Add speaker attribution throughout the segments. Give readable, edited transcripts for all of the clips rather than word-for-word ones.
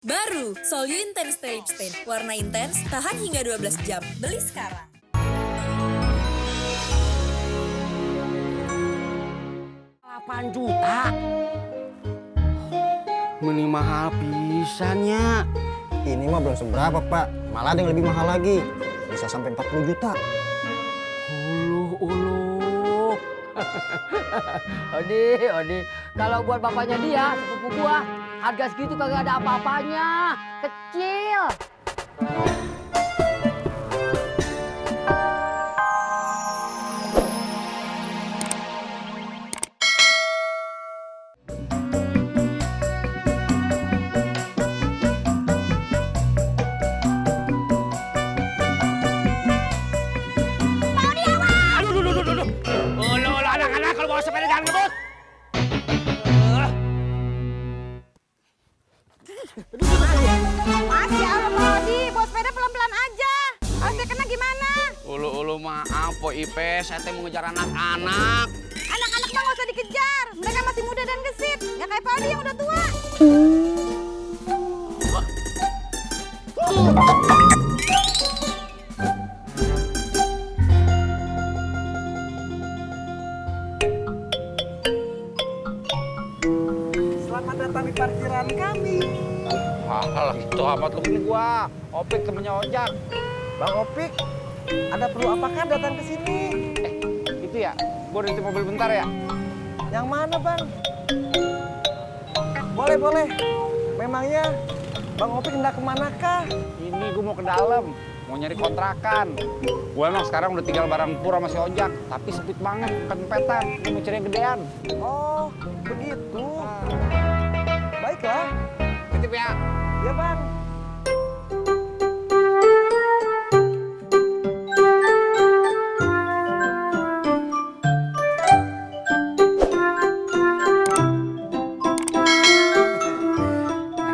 Speaker 1: Baru, Solyu Intense Lip Stain. Warna intens, tahan hingga 12 jam. Beli sekarang.
Speaker 2: Rp8 juta. Meni mahal pisannya.
Speaker 3: Ini mah belum seberapa, Pak. Malah ada yang lebih mahal lagi. Bisa sampai 40 juta.
Speaker 2: Uluh. Odi. Kalau buat bapaknya dia, sepupu gua, harga segitu kagak ada apa-apanya. Kecil.
Speaker 4: Ulu anak-anak kalau bawa sepeda jangan ngebut.
Speaker 5: Mas ya Allah Pak Odi, bawa sepeda pelan-pelan aja. Kalau saya kena gimana?
Speaker 4: Ulu maaf po Ipe, saya teh mau ngejar anak-anak.
Speaker 5: Anak-anak mah nggak usah dikejar. Mereka masih muda dan gesit. Nggak kayak Pak Odi yang udah tua.
Speaker 3: Selamat datang di parkiran kami.
Speaker 4: Halah gitu amat lu ini gua. Opik temennya Ojak.
Speaker 3: Bang Opik, ada perlu apakah datang ke sini?
Speaker 4: Itu ya, gua nanti mobil bentar ya.
Speaker 3: Yang mana, Bang? Boleh. Memangnya Bang Opik hendak kemanakah?
Speaker 4: Ini gua mau ke dalam, mau nyari kontrakan. Gua emang sekarang udah tinggal bareng Pur sama si Ojak, tapi sempit banget, kempetan. Gua mau cari yang gedean.
Speaker 3: Oh, begitu. Baiklah.
Speaker 4: Titip ya.
Speaker 3: Ya, Bang.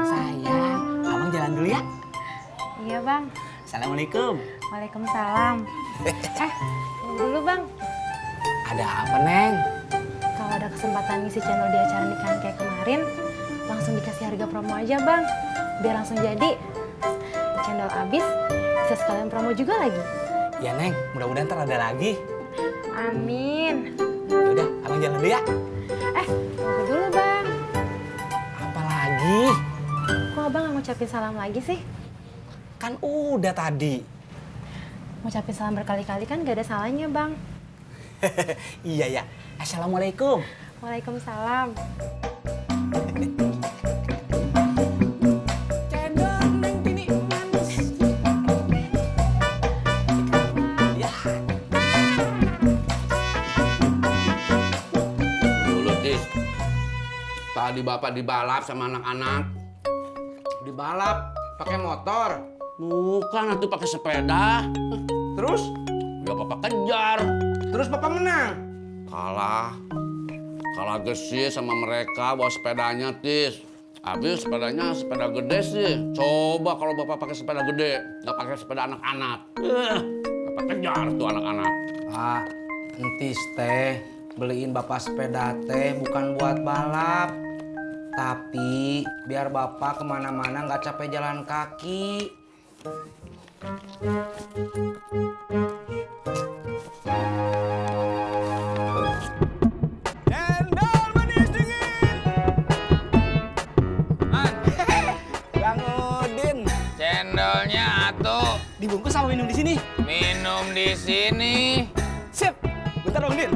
Speaker 6: Sayang, abang jalan dulu ya.
Speaker 5: Iya Bang.
Speaker 6: Assalamualaikum.
Speaker 5: Waalaikumsalam. Tunggu dulu Bang.
Speaker 6: Ada apa, Neng?
Speaker 5: Kalau ada kesempatan ngisi channel di acara nikahan kayak kemarin, langsung dikasih harga promo aja Bang. Biar langsung jadi. Channel habis, bisa sekalian promo juga lagi.
Speaker 6: Ya, Neng, mudah-mudahan ntar ada lagi.
Speaker 5: Amin.
Speaker 6: Yaudah, abang jalan dulu ya.
Speaker 5: Tunggu dulu Bang.
Speaker 6: Apa lagi?
Speaker 5: Kok Abang nggak ngucapin salam lagi sih?
Speaker 6: Kan udah tadi.
Speaker 5: Ngucapin salam berkali-kali kan gak ada salahnya Bang.
Speaker 6: Iya ya. Assalamualaikum.
Speaker 5: Waalaikumsalam.
Speaker 6: Cendol, Neng Tini, manis. Ya.
Speaker 4: Dulu Tis, tadi bapak dibalap sama anak-anak.
Speaker 3: Dibalap pakai motor.
Speaker 4: Bukan, itu pakai sepeda.
Speaker 3: Terus?
Speaker 4: Ya bapak kejar.
Speaker 3: Terus Bapak menang.
Speaker 4: Kalah gesit sama mereka bawa sepedanya, Tis. Habis sepedanya sepeda gede sih. Coba kalau bapak pakai sepeda gede, nggak pakai sepeda anak-anak. Bapak kejar tuh anak-anak.
Speaker 7: Pak, entis teh beliin bapak sepeda teh bukan buat balap, tapi biar bapak kemana-mana nggak capek jalan kaki.
Speaker 3: Cendol manis dingin. Bang Udin.
Speaker 4: Cendolnya atuh
Speaker 7: Dibungkus sama minum di sini.
Speaker 4: minum di sini.
Speaker 7: Sip. Bentar Bang Udin.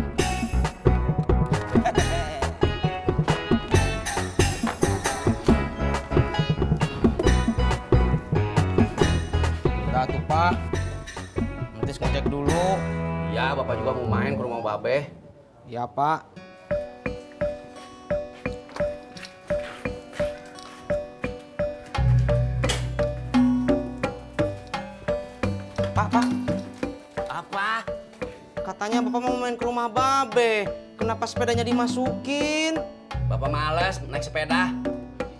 Speaker 3: Udah tuh Pak. Entis ngecek dulu.
Speaker 4: Ya, bapak juga mau main ke rumah Babe.
Speaker 3: Ya Pak. Pak.
Speaker 4: Apa?
Speaker 3: Katanya Bapak mau main ke rumah Babe. Kenapa sepedanya dimasukin?
Speaker 4: Bapak males naik sepeda.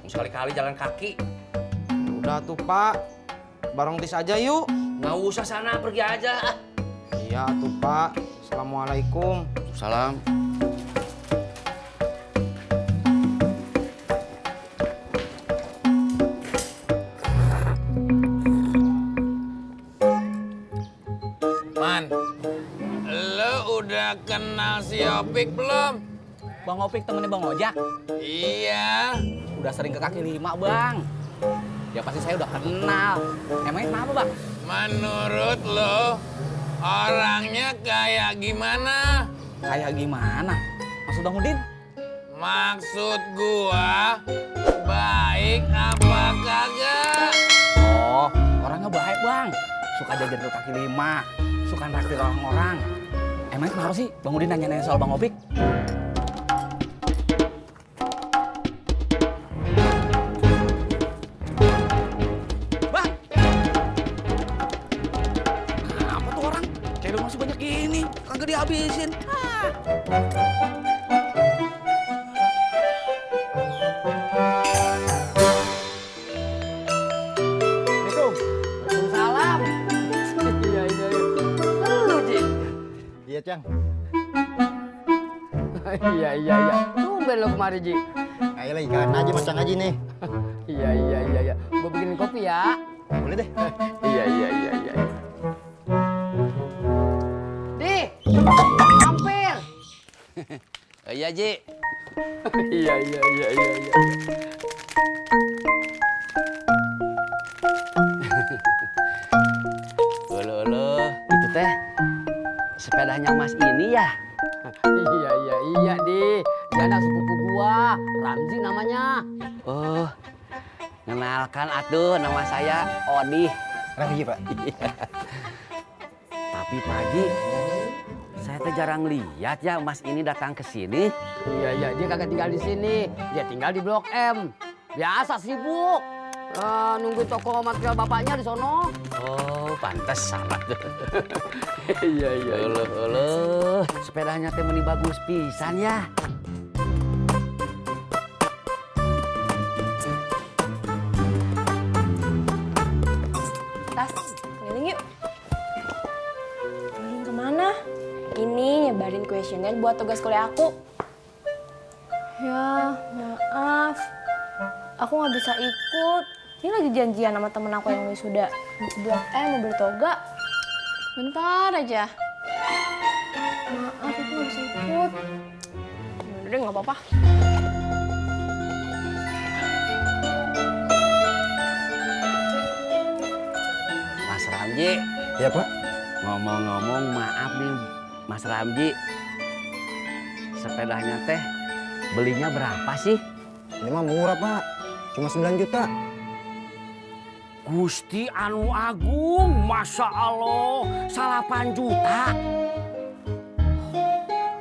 Speaker 4: Mau sekali-kali jalan kaki.
Speaker 3: Udah tuh Pak. Bareng Tis aja yuk.
Speaker 4: Nggak usah sana, pergi aja.
Speaker 3: Iya tuh Pak. Assalamualaikum.
Speaker 4: Salam.
Speaker 8: Udah kenal si Opik belum?
Speaker 6: Bang Opik temennya Bang Ojak.
Speaker 8: Iya.
Speaker 6: Udah sering ke kaki lima, Bang. Ya pasti saya udah kenal. Emangnya kenapa, Bang?
Speaker 8: Menurut lo, orangnya kayak gimana?
Speaker 6: Kayak gimana? Maksud Bang Udin?
Speaker 8: Maksud gua, baik apa kagak?
Speaker 6: Oh, orangnya baik, Bang. Suka jajan ke kaki lima. Suka nraktir orang-orang. Emangnya kenapa sih Bang Udin nanya-nanya soal Bang Opik? Bang! Apa tuh orang? Cendol masih banyak gini. Kagak dihabisin.
Speaker 2: Waalaikumsalam. Iya, iya, iya. Lu, Ji.
Speaker 9: Iya, Cang.
Speaker 2: Iya, iya, iya. Tumben lo kemari, Ji.
Speaker 9: Ayo lagi kangen aja macang aja nih.
Speaker 2: Iya, iya, iya, iya. Gue bikinin kopi ya.
Speaker 9: Boleh deh.
Speaker 2: Iya, iya, iya, iya. Di, hampir.
Speaker 4: Iya, Ji.
Speaker 2: Iya, iya, iya, iya, iya.
Speaker 7: Ulu, itu teh sepedanya Mas ini ya?
Speaker 2: Iya, iya, iya, Di. Dia anak sepupu gua, Ramzi namanya.
Speaker 7: Oh, kenalkan atuh, nama saya Odi.
Speaker 9: Ramzi, Pak.
Speaker 7: Tapi Pak Haji, saya teh jarang lihat ya Mas ini datang ke sini.
Speaker 2: Iya, iya, dia kagak tinggal di sini. Dia tinggal di Blok M. Biasa sibuk. Nunggu toko material bapaknya di sono.
Speaker 7: Oh, pantas sama tuh.
Speaker 2: Iya, iya.
Speaker 7: Ulu, sepedanya teh meni bagus pisan ya.
Speaker 5: Tas, keliling yuk. Keliling kemana? Ini nyebarin kuesioner buat tugas kuliah aku. Ya, maaf. Aku nggak bisa ikut. Ini lagi janjian sama temen aku yang wisuda. Di Blok M mau bertoga. Bentar aja. Maaf, aku nggak bisa ikut. Udah deh, nggak apa-apa.
Speaker 7: Mas Ramji,
Speaker 9: Iya, Pak.
Speaker 7: ngomong-ngomong maaf nih Mas Ramji. Sepedanya teh belinya berapa sih?
Speaker 9: Ini mah murah, Pak. Cuma 9 juta.
Speaker 7: Gusti anu agung, Masya Allah, 8 juta.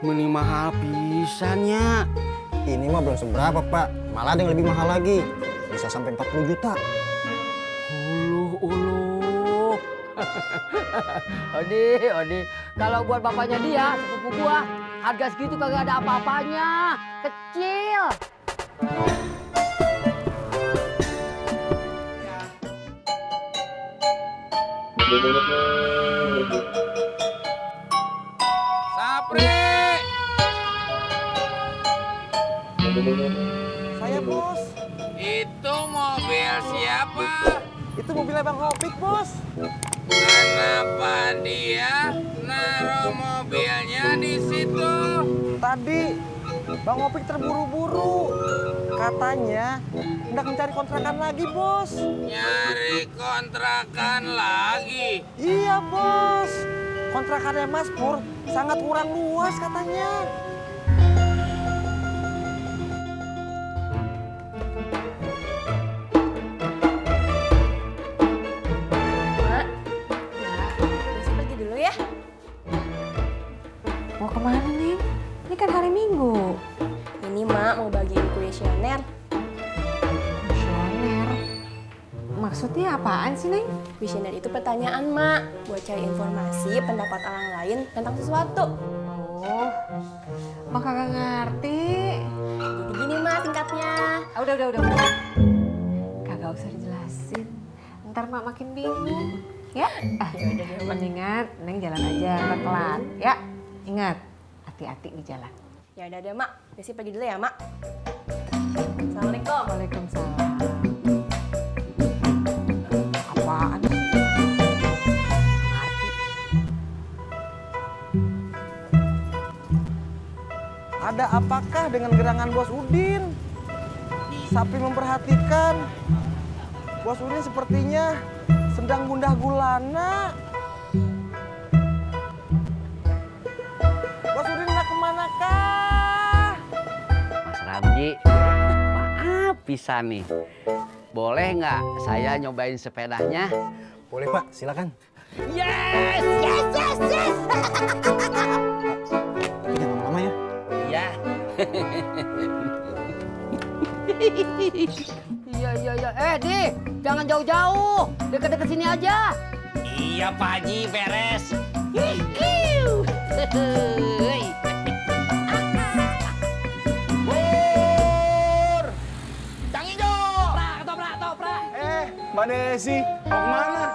Speaker 7: Meni mahal pisannya.
Speaker 9: Ini mah belum seberapa, Pak. Malah ada yang lebih mahal lagi. Bisa sampai 40 juta.
Speaker 7: Ulu.
Speaker 2: Odi, Odi. Kalau buat bapaknya dia, sepupu gua, harga segitu kagak ada apa-apanya. Kecil.
Speaker 8: Sapri!
Speaker 3: Saya, Bos.
Speaker 8: Itu mobil siapa?
Speaker 3: Itu mobilnya Bang Opik, Bos.
Speaker 8: Kenapa dia naruh mobilnya di situ?
Speaker 3: Tadi Bang Opik terburu-buru. Katanya hendak mencari kontrakan lagi, Bos.
Speaker 8: Nyari kontrakan lagi.
Speaker 3: Iya, Bos. Kontrakannya Mas Pur sangat kurang luas katanya.
Speaker 5: Mak, besok pergi dulu ya.
Speaker 10: Mau kemana, Neng? Ini kan hari Minggu.
Speaker 5: Ini Mak mau bagiin kuesioner.
Speaker 10: Kuesioner? Maksudnya apaan sih, Neng?
Speaker 5: Kuesioner itu pertanyaan Mak buat cari informasi pendapat orang lain tentang sesuatu.
Speaker 10: Oh, Mak kagak ngerti.
Speaker 5: Jadi gini Mak singkatnya.
Speaker 10: Udah. Kagak usah dijelasin. Ntar Mak makin bingung. Ya? Mendingan Neng jalan aja, ntar telat. Ya? Ingat, hati-hati di jalan.
Speaker 5: Ya udah deh Mak, Desi pergi dulu ya Mak. Assalamualaikum.
Speaker 10: Waalaikumsalam. Apaan sih? Ngerti.
Speaker 3: Ada apakah dengan gerangan Bos Udin? Sapi memperhatikan. Bos Udin sepertinya sedang gundah gulana. Bos Udin nak kemanakah?
Speaker 2: Mas Ramji, maaf pisan nih. Boleh nggak saya nyobain sepedanya?
Speaker 9: Boleh Pak, silakan.
Speaker 2: Yes, yes, yes, yes.
Speaker 9: Tapi jangan lama-lama ya.
Speaker 2: Iya. Iya. Di, jangan jauh-jauh. Dekat-dekat sini aja.
Speaker 6: Iya Pak Haji, beres.
Speaker 3: Pur!
Speaker 6: Cang Ijo.
Speaker 3: Mbak Desi, mau kemana?